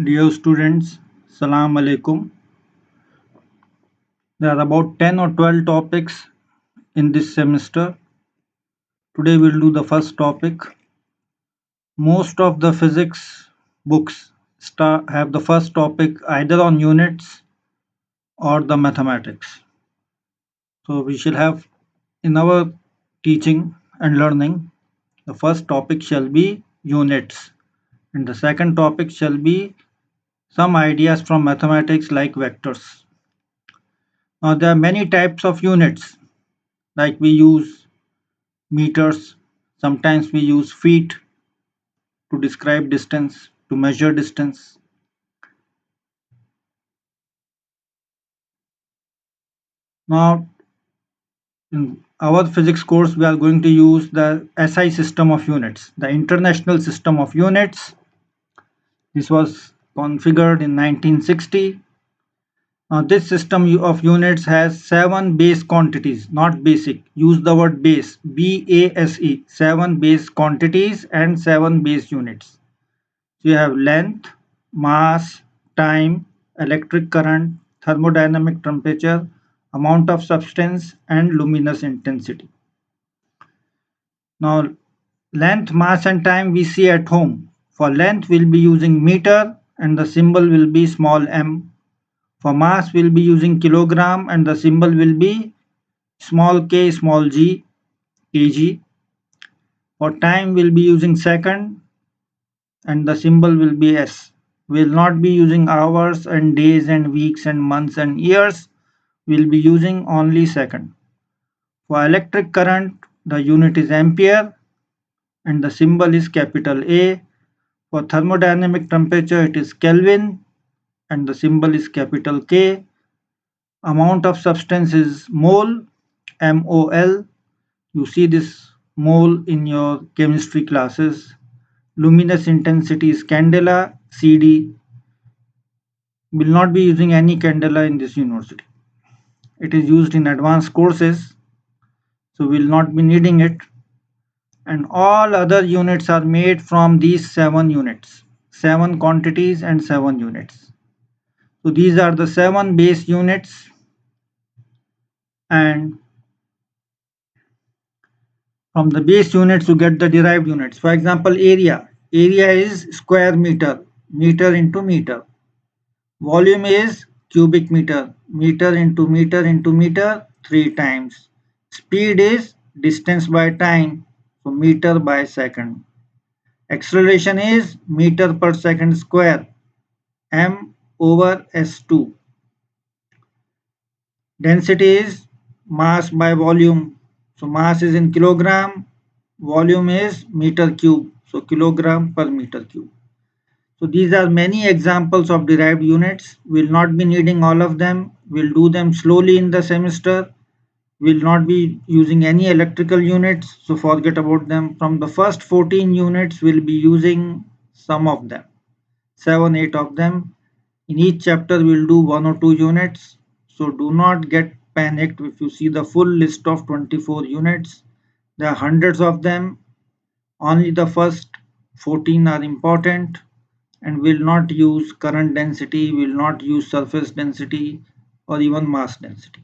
Dear students, Salam Alaikum. There are about 10 or 12 topics in this semester. Today we'll do the first topic. Most of the physics books have the first topic either on units or the mathematics. So we shall have in our teaching and learning, the first topic shall be units and the second topic shall be some ideas from mathematics like vectors. Now there are many types of units, like we use meters, sometimes we use feet to describe distance, to measure distance. Now in our physics course we are going to use the SI system of units, the International System of Units. This was configured in 1960. Now this system of units has 7 base quantities, not basic. Use the word base, BASE, 7 base quantities and 7 base units. So you have length, mass, time, electric current, thermodynamic temperature, amount of substance and luminous intensity. Now length, mass and time we see at home. For length we'll be using meter and the symbol will be small m. For mass we'll be using kilogram and the symbol will be small k small g kg. For time we'll be using second and the symbol will be s. We'll not be using hours and days and weeks and months and years. We'll be using only second. For electric current the unit is ampere and the symbol is capital A. For thermodynamic temperature it is Kelvin and the symbol is capital K. Amount of substance is mole, MOL. You see this mole in your chemistry classes. Luminous intensity is candela, CD. Will not be using any candela in this university. It is used in advanced courses, so we will not be needing it. And all other units are made from these 7 units, 7 quantities and 7 units. So these are the 7 base units, and from the base units you get the derived units. For example, area. Area is square meter, meter into meter. Volume is cubic meter, meter into meter into meter 3 times. Speed is distance by time, so meter by second. Acceleration is meter per second square, m over s2. Density is mass by volume, so mass is in kilogram, volume is meter cube, so kilogram per meter cube. So these are many examples of derived units. We'll not be needing all of them. We'll do them slowly in the semester. We'll not be using any electrical units, so forget about them. From the first 14 units, we'll be using some of them, 7, 8 of them. In each chapter, we'll do 1 or 2 units. So do not get panicked if you see the full list of 24 units. There are hundreds of them. Only the first 14 are important, and will not use current density, will not use surface density or even mass density.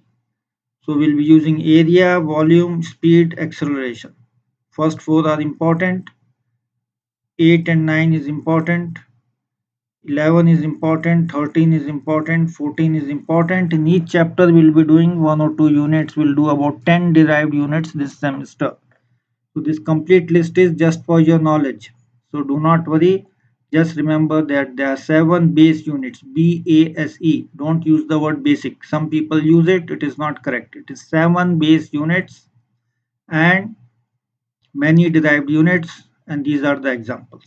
So we'll be using area, volume, speed, acceleration. First 4 are important, 8 and 9 is important, 11 is important, 13 is important, 14 is important. In each chapter we'll be doing 1 or 2 units. We'll do about 10 derived units this semester. So this complete list is just for your knowledge. So do not worry. Just remember that there are 7 base units, BASE. Don't use the word basic. Some people use it. It is not correct. It is 7 base units and many derived units, and these are the examples.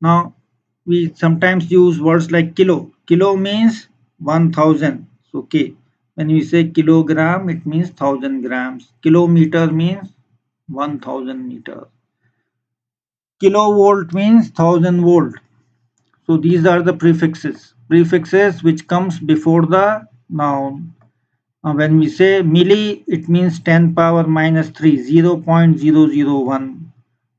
Now, we sometimes use words like kilo. Kilo means 1000. So, K. When we say kilogram, it means 1000 grams. Kilometer means 1000 meters. Kilovolt means 1000 volt. So these are the prefixes which comes before the noun. When we say milli, it means 10 power minus 3, 0.001.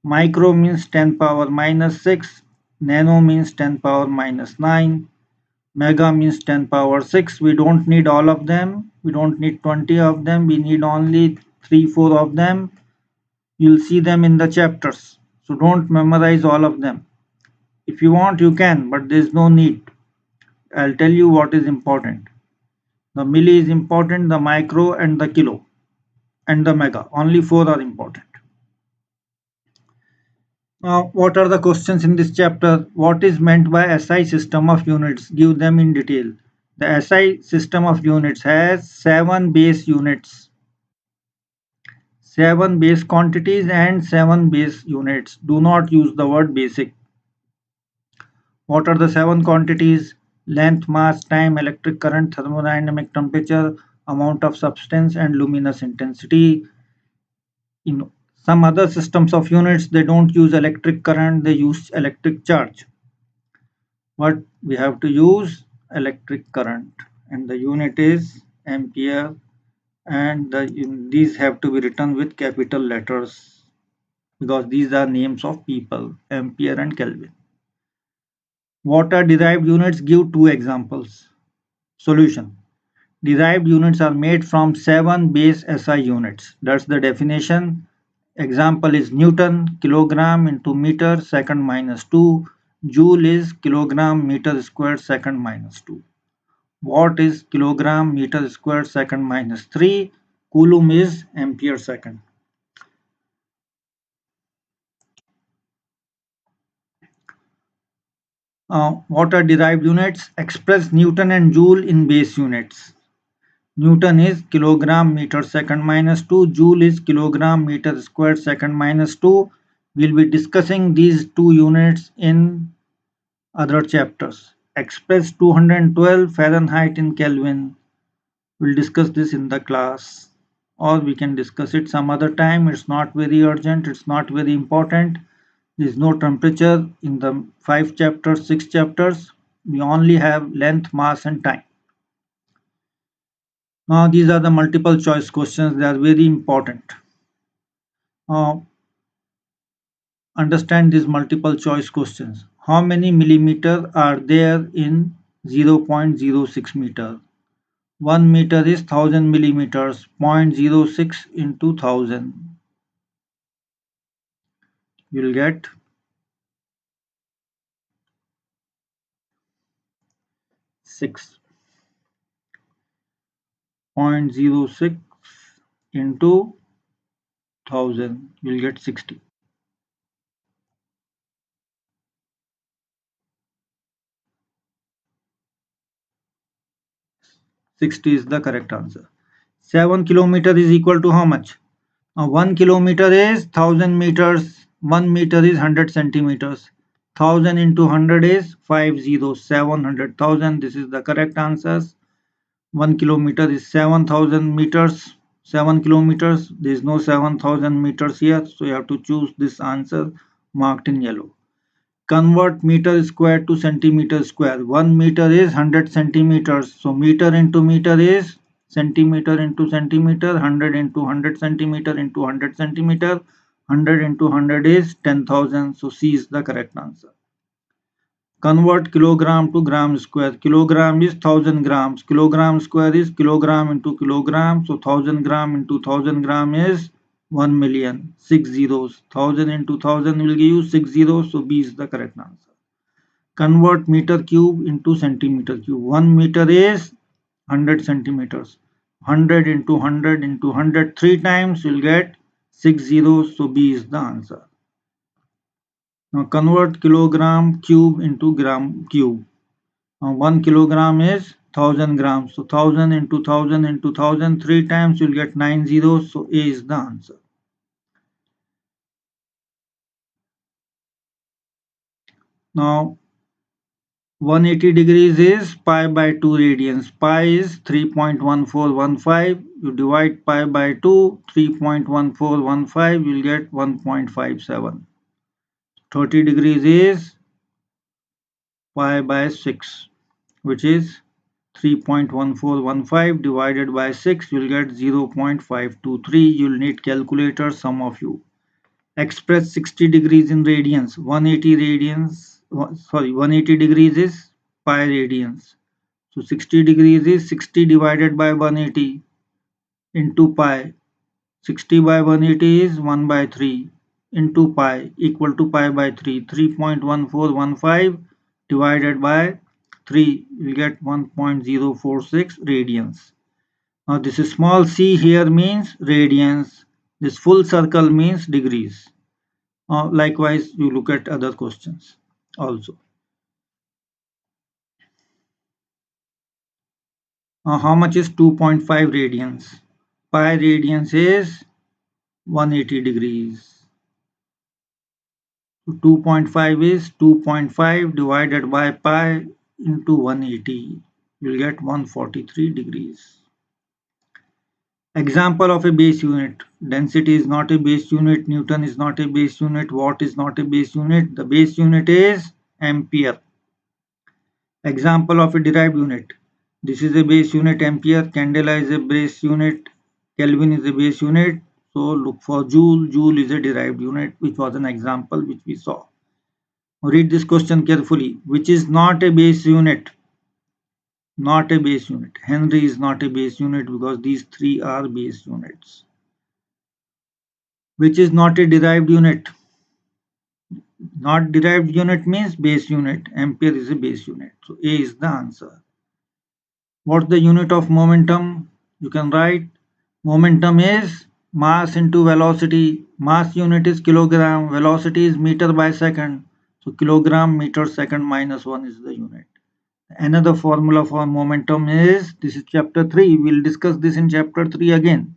Micro means 10 power minus 6. Nano means 10 power minus 9. Mega means 10 power 6. We don't need all of them. We don't need 20 of them. We need only 3, 4 of them. You'll see them in the chapters. So don't memorize all of them. If you want, you can, but there's no need. I'll tell you what is important. The milli is important, the micro and the kilo and the mega. Only 4 are important. Now, what are the questions in this chapter? What is meant by SI system of units? Give them in detail. The SI system of units has 7 base units, 7 base quantities and 7 base units. Do not use the word basic. What are the 7 quantities? Length, mass, time, electric current, thermodynamic temperature, amount of substance and luminous intensity. In some other systems of units, they don't use electric current, they use electric charge. But we have to use electric current and the unit is ampere, and these have to be written with capital letters because these are names of people, ampere and Kelvin. Water derived units, give 2 examples. Solution. Derived units are made from 7 base SI units. That's the definition. Example is Newton, kilogram into meter second minus 2. Joule is kilogram meter squared second minus 2. Watt is kilogram meter squared second minus 3. Coulomb is ampere second. What are derived units? Express Newton and Joule in base units. Newton is kilogram meter second minus 2. Joule is kilogram meter squared second minus 2. We'll be discussing these 2 units in other chapters. Express 212 Fahrenheit in Kelvin. We'll discuss this in the class, or we can discuss it some other time. It's not very urgent, it's not very important. There's no temperature in the 5 chapters, 6 chapters. We only have length, mass and time. Now these are the multiple choice questions. They are very important. Understand these multiple choice questions. How many millimeters are there in 0.06 meter? 1 meter is 1000 millimeters. 0.06 into 1000. You'll get 6. 0.06 into 1000. You'll get 60. 60 is the correct answer. 7 kilometer is equal to how much? 1 kilometer is 1000 meters. 1 meter is 100 centimeters. 1000 into 100 is 50, 700,000. This is the correct answers. 1 kilometer is 7000 meters. 7 kilometers. There is no 7000 meters here. So you have to choose this answer marked in yellow. Convert meter square to centimeter square. 1 meter is 100 centimeters. So meter into meter is centimeter into centimeter. 100 into 100 centimeter into 100 centimeter. 100 into 100 is 10,000. So C is the correct answer. Convert kilogram to gram square. Kilogram is 1000 grams. Kilogram square is kilogram into kilogram. So 1000 gram into 1000 gram is 1 million. 6 zeros. 1000 into 1000 will give you 6 zeros. So B is the correct answer. Convert meter cube into centimeter cube. 1 meter is 100 centimeters. 100 into 100 into 100 3 times you'll get 6 zeros. So B is the answer. Now convert kilogram cube into gram cube. 1 kilogram is 1000 grams. So 1000 into 1000 into 1000 3 times you'll get 9 zeros. So A is the answer. Now 180 degrees is pi by 2 radians. Pi is 3.1415. You divide pi by 2, 3.1415, you'll get 1.57. 30 degrees is pi by 6, which is 3.1415 divided by 6, you'll get 0.523. You'll need calculator, some of you. Express 60 degrees in radians. 180 radians sorry, 180 degrees is pi radians. So 60 degrees is 60 divided by 180 into pi. 60 by 180 is 1 by 3 into pi equal to pi by 3. 3.1415 divided by 3 we get 1.046 radians. Now this is small c here means radians. This full circle means degrees. Likewise you look at other questions also. How much is 2.5 radians? Pi radians is 180 degrees. So 2.5 is 2.5 divided by pi into 180. You'll get 143 degrees. Example of a base unit. Density is not a base unit. Newton is not a base unit. Watt is not a base unit. The base unit is ampere. Example of a derived unit. This is a base unit ampere. Candela is a base unit. Kelvin is a base unit. So look for joule. Joule is a derived unit, which was an example which we saw. Read this question carefully. Which is not a base unit? Not a base unit. Henry is not a base unit because these three are base units. Which is not a derived unit? Not derived unit means base unit. Ampere is a base unit. So A is the answer. What's the unit of momentum? You can write momentum is mass into velocity. Mass unit is kilogram. Velocity is meter by second. So kilogram meter second minus 1 is the unit. Another formula for momentum is, this is chapter 3. We'll discuss this in chapter 3 again.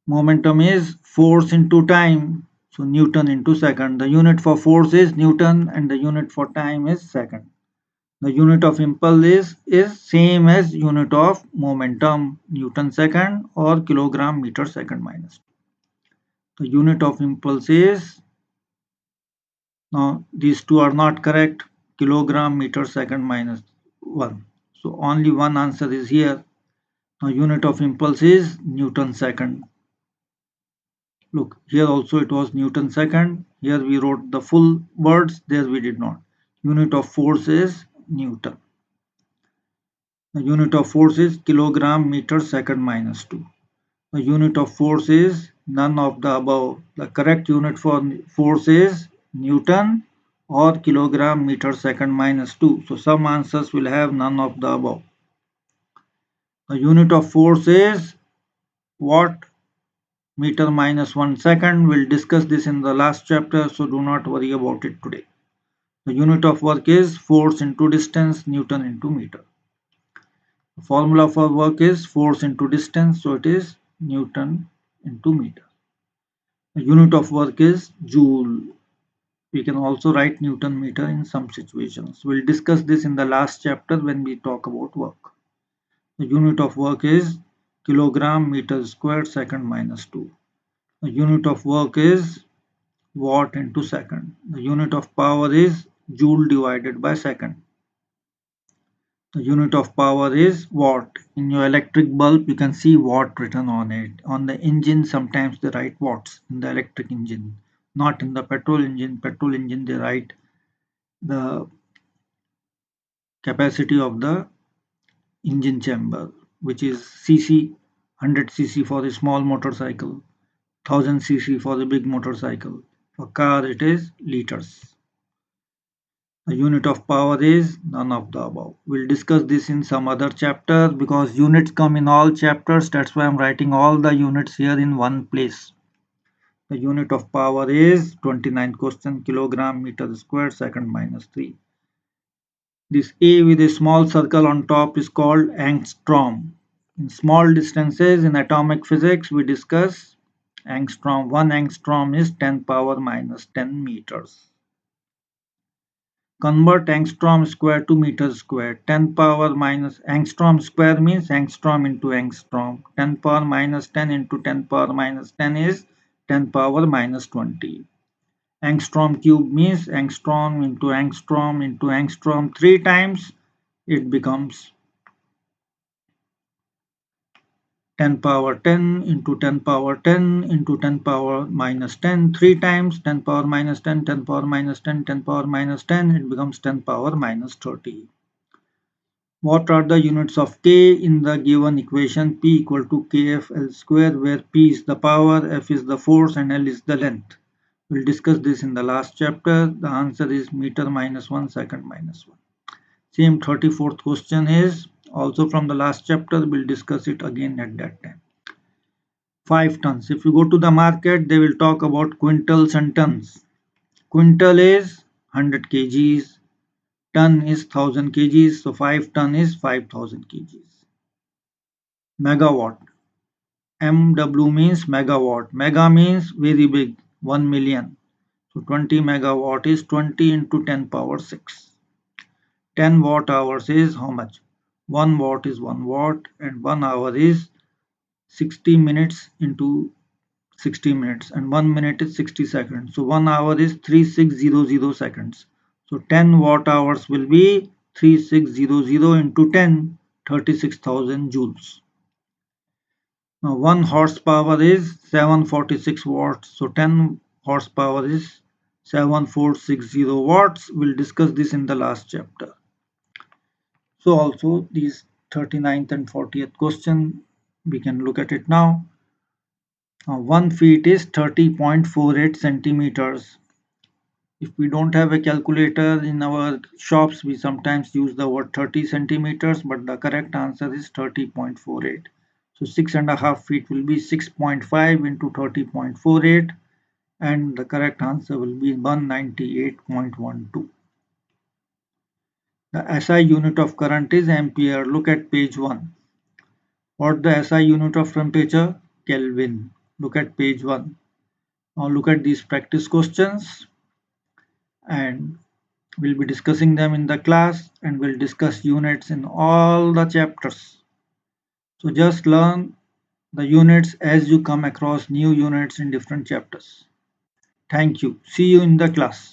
Momentum is force into time. So Newton into second. The unit for force is Newton and the unit for time is second. The unit of impulse is same as unit of momentum, Newton second or kilogram meter second minus. The unit of impulse is, now these two are not correct, kilogram meter second minus 1. So only one answer is here. Now unit of impulse is Newton second. Look, here also it was Newton second. Here we wrote the full words, there we did not. Unit of force is Newton. The unit of force is kilogram meter second minus 2. The unit of force is none of the above. The correct unit for force is Newton or kilogram meter second minus 2. So some answers will have none of the above. The unit of force is watt meter minus 1 second. We'll discuss this in the last chapter, so do not worry about it today. The unit of work is force into distance, Newton into meter. The formula for work is force into distance, so it is Newton into meter. The unit of work is joule. We can also write Newton meter in some situations. We'll discuss this in the last chapter when we talk about work. The unit of work is kilogram meter squared second minus 2. The unit of work is watt into second. The unit of power is joule divided by second. The unit of power is watt. In your electric bulb, you can see watt written on it. On the engine, sometimes they write watts in the electric engine. Not in the petrol engine. Petrol engine, they write the capacity of the engine chamber, which is cc, 100 cc for the small motorcycle, 1000 cc for the big motorcycle. For car, it is liters. The unit of power is none of the above. We'll discuss this in some other chapter because units come in all chapters. That's why I'm writing all the units here in one place. The unit of power is 29th question, kilogram meter squared second minus 3. This A with a small circle on top is called angstrom. In small distances in atomic physics, we discuss angstrom. 1 angstrom is 10 power minus 10 meters. Convert angstrom square to meter square. 10 power minus angstrom square means angstrom into angstrom. 10 power minus 10 into 10 power minus 10 is 10 power minus 20. Angstrom cube means angstrom into angstrom into angstrom 3 times. It becomes 10 power 10 into 10 power 10 into 10 power minus 10 three times, 10 power minus 10, 10 power minus 10, 10 power minus 10, it becomes 10 power minus 30. What are the units of k in the given equation? P equal to kf L square, where P is the power, F is the force, and L is the length. We'll discuss this in the last chapter. The answer is meter minus 1 second minus 1. Same 34th question is also from the last chapter. We'll discuss it again at that time. 5 tons. If you go to the market, they will talk about quintals and tons. Quintal is 100 kgs. Ton is 1000 kgs. So 5 ton is 5000 kgs. Megawatt. MW means megawatt. Mega means very big, 1 million. So 20 megawatt is 20 into 10 power 6. 10 watt hours is how much? 1 watt is 1 watt, and 1 hour is 60 minutes into 60 minutes, and 1 minute is 60 seconds. So 1 hour is 3600 seconds. So 10 watt hours will be 3600 into 10, 36,000 joules. Now 1 horsepower is 746 watts. So 10 horsepower is 7460 watts. We'll discuss this in the last chapter. So also these 39th and 40th question, we can look at it now. 1 feet is 30.48 centimeters. If we don't have a calculator in our shops, we sometimes use the word 30 centimeters, but the correct answer is 30.48. So 6.5 feet will be 6.5 into 30.48, and the correct answer will be 198.12. The SI unit of current is ampere. Look at page 1. What the SI unit of temperature? Kelvin. Look at page 1. Now look at these practice questions, and we'll be discussing them in the class, and we'll discuss units in all the chapters. So just learn the units as you come across new units in different chapters. Thank you. See you in the class.